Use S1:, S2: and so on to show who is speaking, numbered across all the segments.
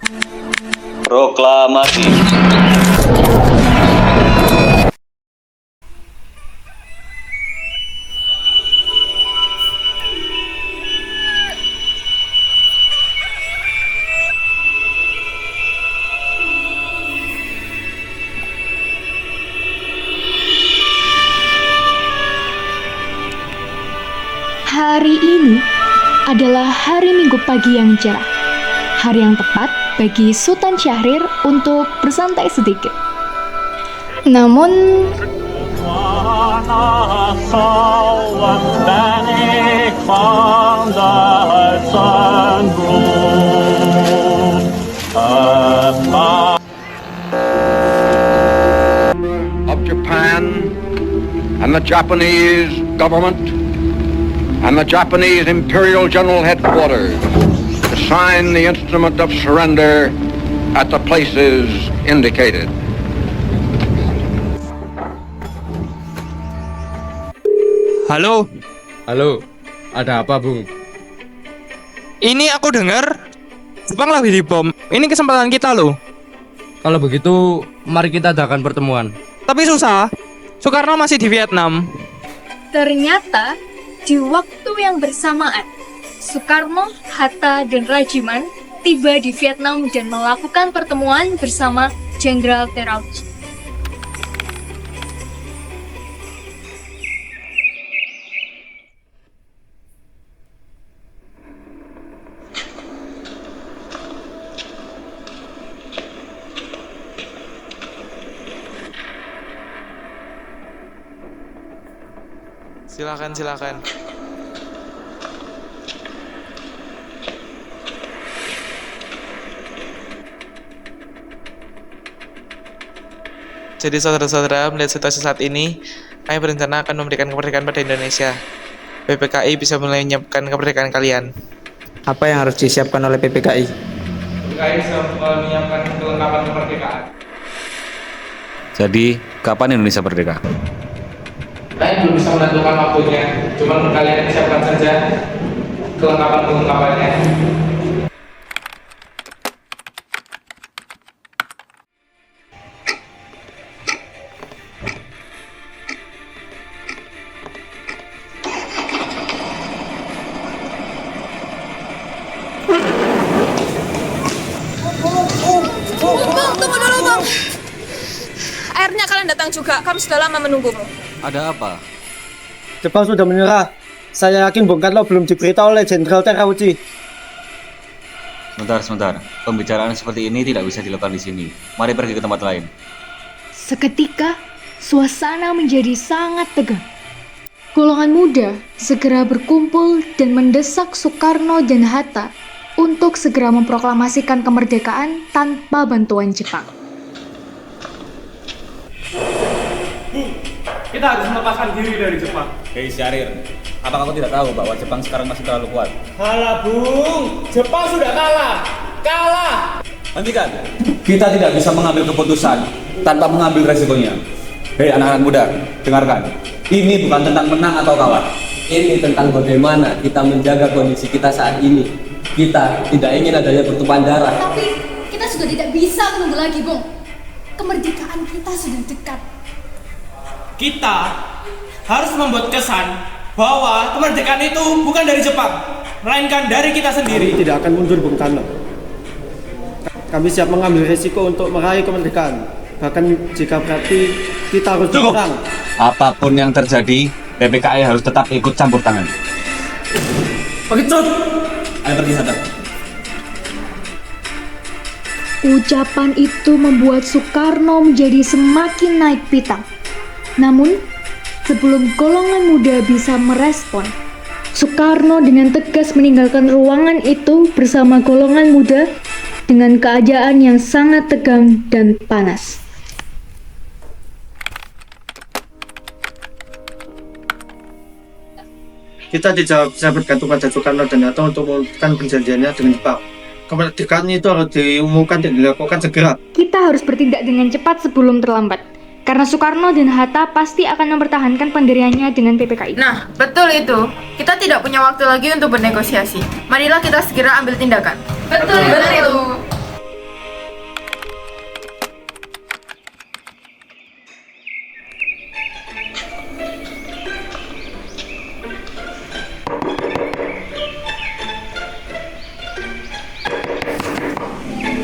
S1: Proklamasi.
S2: Hari ini adalah hari Minggu pagi yang cerah. Hari yang tepat bagi Sultan Syahrir untuk bersantai sedikit. Namun,
S3: of Japan and the Japanese government and the Japanese Imperial General Headquarters to sign the instrument of surrender at the places indicated.
S4: Halo,
S5: Halo, ada apa, Bung?
S4: ini aku dengar Jepang lagi dibom. Ini kesempatan kita loh.
S5: Kalau begitu, mari kita adakan pertemuan.
S4: Tapi susah. Soekarno masih di Vietnam.
S2: ternyata di waktu yang bersamaan, Soekarno, Hatta, dan Rajiman tiba di Vietnam dan melakukan pertemuan bersama Jenderal Terauchi.
S4: Silakan. Jadi saudara-saudara, melihat situasi saat ini, kami berencana akan memberikan kemerdekaan pada Indonesia. PPKI bisa mulai menyiapkan kemerdekaan kalian.
S6: Apa yang harus disiapkan oleh PPKI?
S4: PPKI bisa menyiapkan kelengkapan kemerdekaan.
S7: Jadi, kapan Indonesia merdeka?
S4: Kalian belum bisa menentukan waktunya, cuma kalian siapkan saja kelengkapan-kelengkapannya.
S8: Bang, tunggu dulu, Bang. Akhirnya kalian datang juga. Kami sudah lama menunggumu.
S7: Ada apa?
S6: Jepang sudah menyerah. Saya yakin Bung Karno belum diberitahu oleh Jenderal Terauchi.
S7: Sebentar. Pembicaraan seperti ini tidak bisa dilakukan di sini. Mari pergi ke tempat lain.
S2: Seketika, suasana menjadi sangat tegang. Golongan muda segera berkumpul dan mendesak Soekarno dan Hatta untuk segera memproklamasikan kemerdekaan tanpa bantuan Jepang.
S9: Kita harus melepaskan diri dari Jepang.
S10: Hei Syahrir, apa kamu tidak tahu bahwa Jepang sekarang masih terlalu kuat?
S9: Kalah, Bung. Jepang sudah kalah.
S10: Hentikan. Kita tidak bisa mengambil keputusan tanpa mengambil resikonya. Hei anak-anak muda, dengarkan. Ini bukan tentang menang atau kalah.
S11: Ini tentang bagaimana kita menjaga kondisi kita saat ini. Kita tidak ingin adanya pertumpahan darah.
S8: Tapi kita sudah tidak bisa menunggu lagi, Bung. Kemerdekaan kita sudah dekat.
S9: Kita harus membuat kesan bahwa kemerdekaan itu bukan dari Jepang, melainkan dari kita sendiri.
S6: Kami tidak akan mundur, Bung Karno. Kami siap mengambil risiko untuk meraih kemerdekaan. Bahkan jika berarti kita harus berperang.
S10: Apapun yang terjadi, PPKI harus tetap ikut campur tangan.
S9: Pengecut!
S10: Ayo pergi sana.
S2: Ucapan itu membuat Soekarno menjadi semakin naik pitam. Namun, sebelum golongan muda bisa merespon, Soekarno dengan tegas meninggalkan ruangan itu bersama golongan muda dengan keadaan yang sangat tegang dan panas.
S6: Kita tidak bisa bergantung pada Soekarno dan Hatta untuk mewujudkan perjanjiannya dengan Jepang. Kemerdekaan itu harus diumumkan dan dilakukan segera.
S2: Kita harus bertindak dengan cepat sebelum terlambat, karena Soekarno dan Hatta pasti akan mempertahankan pendiriannya dengan PPKI.
S8: Nah, betul itu. Kita tidak punya waktu lagi untuk bernegosiasi. Marilah kita segera ambil tindakan. Betul itu.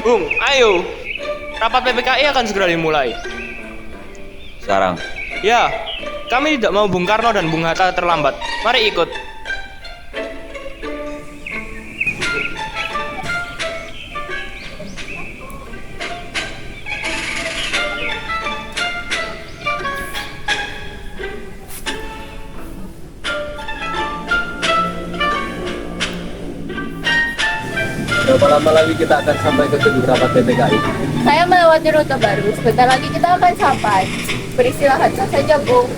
S9: Bung, ayo. Rapat PPKI akan segera dimulai.
S7: Sekarang.
S9: Ya, kami tidak mau Bung Karno dan Bung Hatta terlambat. Mari ikut.
S11: Berapa lama lagi kita akan sampai ke gedung rapat PPKI?
S8: Saya melewati rute baru. Sebentar lagi kita akan sampai. Beristirahat saja, Bung.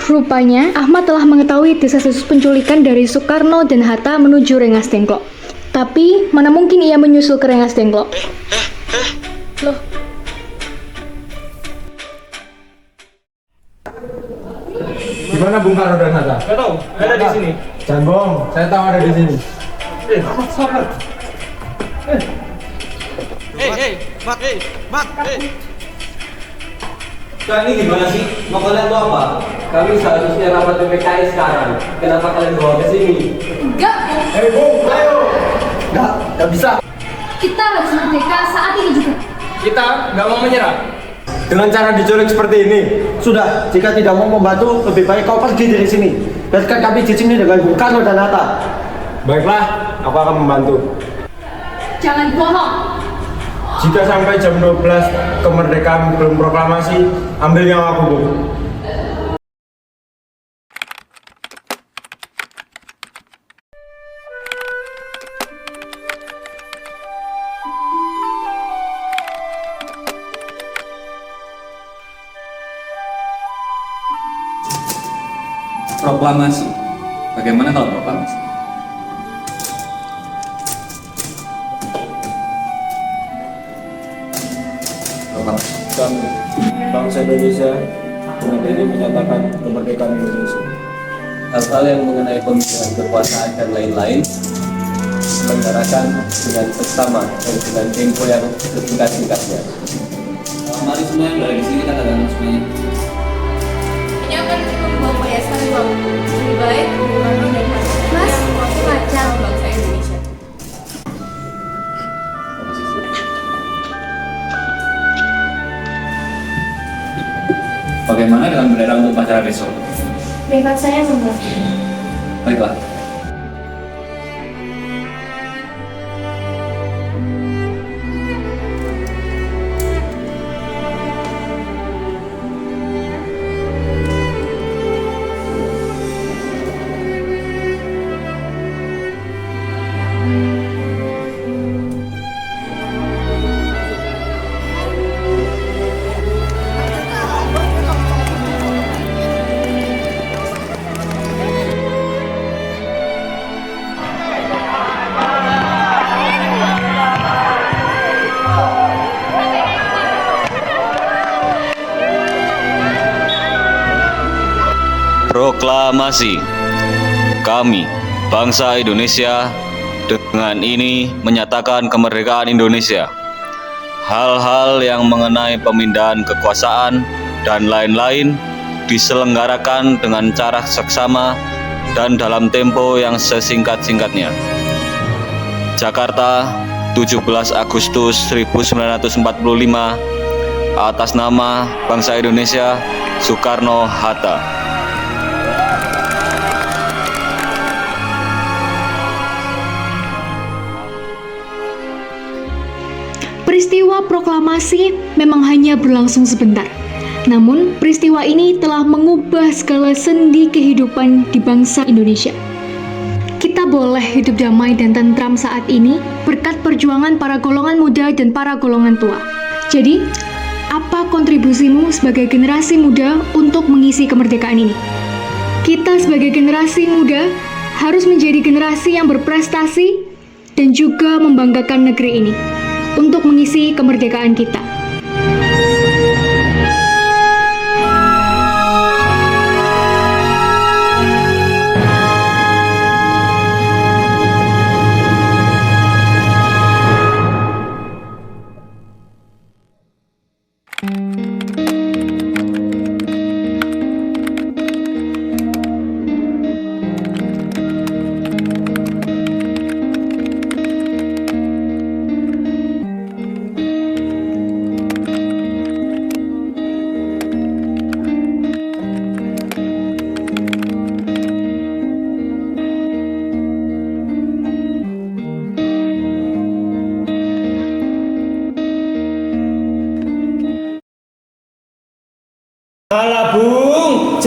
S2: Rupanya, Ahmad telah mengetahui desas-desus penculikan dari Soekarno dan Hatta menuju Rengas Dengklok. Tapi, mana mungkin ia menyusul ke Rengas Dengklok? Loh,
S5: Gimana Bung Karno dan Hatta?
S9: Gak tahu, ada di sini.
S5: Jangan bohong, saya tahu ada di sini.
S11: Kalian ini gimana sih? Mau kalian tuh apa? Kami seharusnya rapat PPKI sekarang. Kenapa kalian bawa ke sini?
S8: Enggak, Bung.
S5: Bung, ayo! Nggak bisa.
S8: Kita harus merdeka saat ini juga.
S9: Kita nggak mau menyerah.
S6: Dengan cara diculik seperti ini, sudah. Jika tidak mau membantu, lebih baik kau pergi dari sini. Biarkan kami di sini dengan Bung Karno dan Hatta.
S5: Baiklah, aku akan membantu.
S8: Jangan bohong.
S5: Jika sampai jam 12 kemerdekaan belum proklamasi, ambil yang aku, Bung.
S7: Proklamasi. Bagaimana kalau proklamasi? Proklamasi.
S6: Kami, bangsa Indonesia, dengan ini menyatakan kemerdekaan Indonesia.
S11: Hal-hal yang mengenai pemilihan kekuasaan dan lain-lain diselenggarakan dengan seksama dan dengan tempo yang sesingkat-singkatnya.
S7: Mari semua yang berada di sini kita datang semuanya.
S8: Ini akan membawa perhiasan uang. Lebih baik Bung Karno dan Hatta. Mas, aku macam bangsa Indonesia.
S7: Bagaimana dengan bendera untuk upacara besok?
S8: Bebas saya semua.
S7: Baiklah.
S1: Proklamasi. Kami, bangsa Indonesia, dengan ini menyatakan kemerdekaan Indonesia. Hal-hal yang mengenai pemindahan kekuasaan dan lain-lain diselenggarakan dengan cara seksama dan dalam tempo yang sesingkat-singkatnya. Jakarta, 17 Agustus 1945, atas nama bangsa Indonesia, Soekarno-Hatta.
S2: Peristiwa proklamasi memang hanya berlangsung sebentar. Namun, peristiwa ini telah mengubah segala sendi kehidupan di bangsa Indonesia. Kita boleh hidup damai dan tentram saat ini berkat perjuangan para golongan muda dan para golongan tua. Jadi, apa kontribusimu sebagai generasi muda untuk mengisi kemerdekaan ini? Kita sebagai generasi muda harus menjadi generasi yang berprestasi dan juga membanggakan negeri ini untuk mengisi kemerdekaan kita.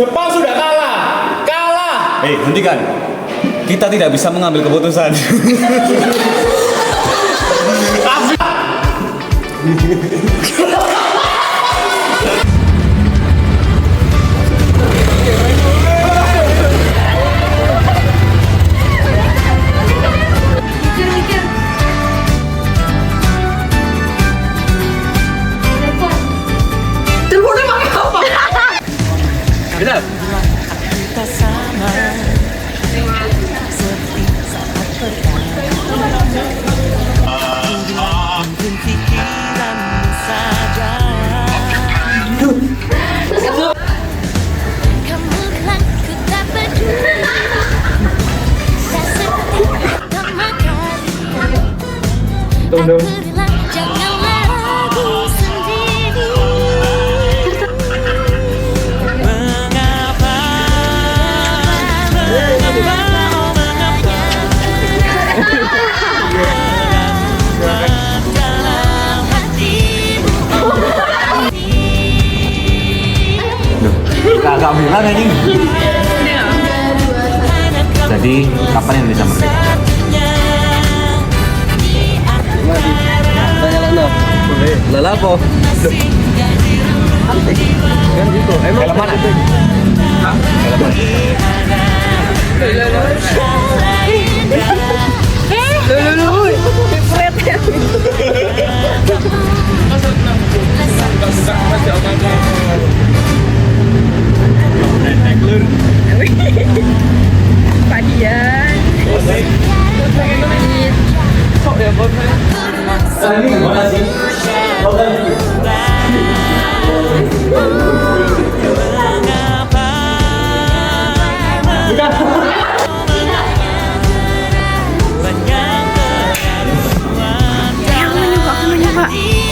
S9: Jepang sudah kalah. Kalah.
S10: Hentikan. Kita tidak bisa mengambil keputusan.
S8: Mikir-mikir. Teleponnya pakai apa?
S10: Benar.
S7: Agak bilang ini. Jadi kapan Indonesia merdeka?
S11: Lelah apa? Kan gitu. Emang
S10: Dalam mana?
S8: Aku menyuka.